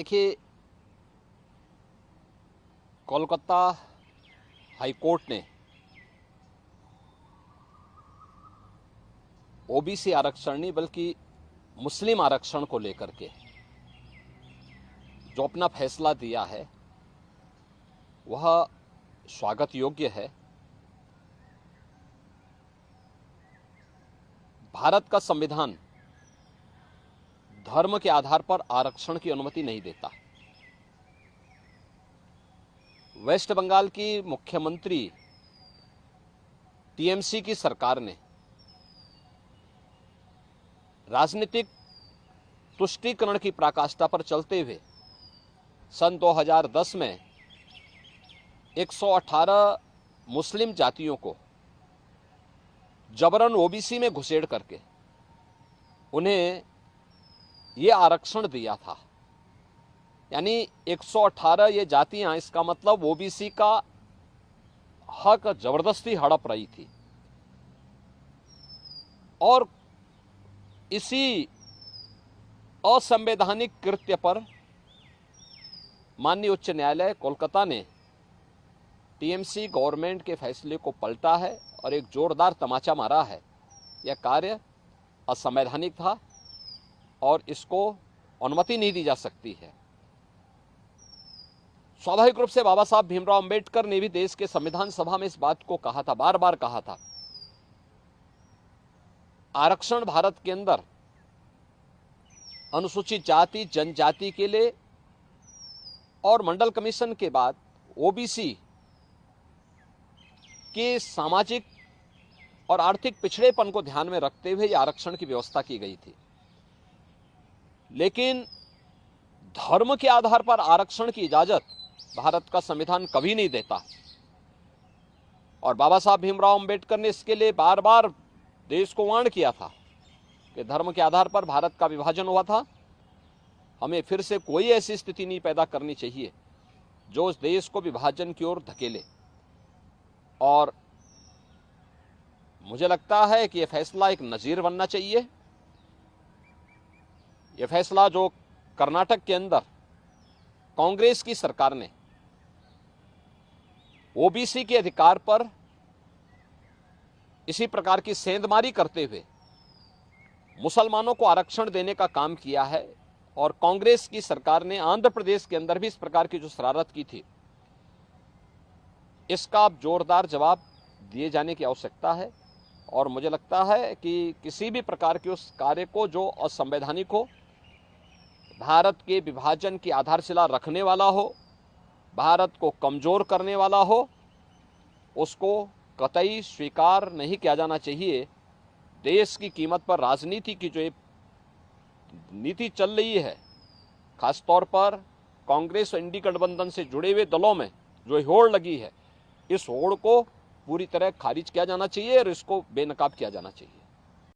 देखिए, Kolkata high court ने OBC आरक्षण नहीं बल्कि मुस्लिम आरक्षण को लेकर के जो अपना फैसला दिया है वह स्वागत योग्य है। भारत का संविधान धर्म के आधार पर आरक्षण की अनुमति नहीं देता। वेस्ट बंगाल की मुख्यमंत्री टीएमसी की सरकार ने राजनीतिक तुष्टीकरण की पराकाष्ठा पर चलते हुए सन 2010 में 118 मुस्लिम जातियों को जबरन ओबीसी में घुसेड़ करके उन्हें ये आरक्षण दिया था। यानी 118 ये जातियां, इसका मतलब ओबीसी का हक जबरदस्ती हड़प रही थी। और इसी असंवैधानिक कृत्य पर माननीय उच्च न्यायालय कोलकाता ने टीएमसी गवर्नमेंट के फैसले को पलटा है और एक जोरदार तमाचा मारा है। यह कार्य असंवैधानिक था और इसको अनुमति नहीं दी जा सकती है। स्वाभाविक रूप से बाबा साहब भीमराव अंबेडकर ने भी देश के संविधान सभा में इस बात को कहा था, बार बार कहा था। आरक्षण भारत के अंदर अनुसूचित जाति जनजाति के लिए और मंडल कमीशन के बाद ओबीसी के सामाजिक और आर्थिक पिछड़ेपन को ध्यान में रखते हुए आरक्षण की व्यवस्था की गई थी। लेकिन धर्म के आधार पर आरक्षण की इजाजत भारत का संविधान कभी नहीं देता। और बाबा साहब भीमराव अंबेडकर ने इसके लिए बार बार देश को वार्न किया था कि धर्म के आधार पर भारत का विभाजन हुआ था। हमें फिर से कोई ऐसी स्थिति नहीं पैदा करनी चाहिए जो उस देश को विभाजन की ओर धकेले। और मुझे लगता है कि यह फैसला एक नजीर बनना चाहिए। यह फैसला जो कर्नाटक के अंदर कांग्रेस की सरकार ने ओबीसी के अधिकार पर इसी प्रकार की सेंधमारी करते हुए मुसलमानों को आरक्षण देने का काम किया है, और कांग्रेस की सरकार ने आंध्र प्रदेश के अंदर भी इस प्रकार की जो शरारत की थी, इसका अब जोरदार जवाब दिए जाने की आवश्यकता है। और मुझे लगता है कि किसी भी प्रकार के उस कार्य को जो असंवैधानिक हो, भारत के विभाजन की आधारशिला रखने वाला हो, भारत को कमजोर करने वाला हो, उसको कतई स्वीकार नहीं किया जाना चाहिए। देश की कीमत पर राजनीति की जो नीति चल रही है, खासतौर पर कांग्रेस और इंडी गठबंधन से जुड़े हुए दलों में जो होड़ लगी है, इस होड़ को पूरी तरह खारिज किया जाना चाहिए और इसको बेनकाब किया जाना चाहिए।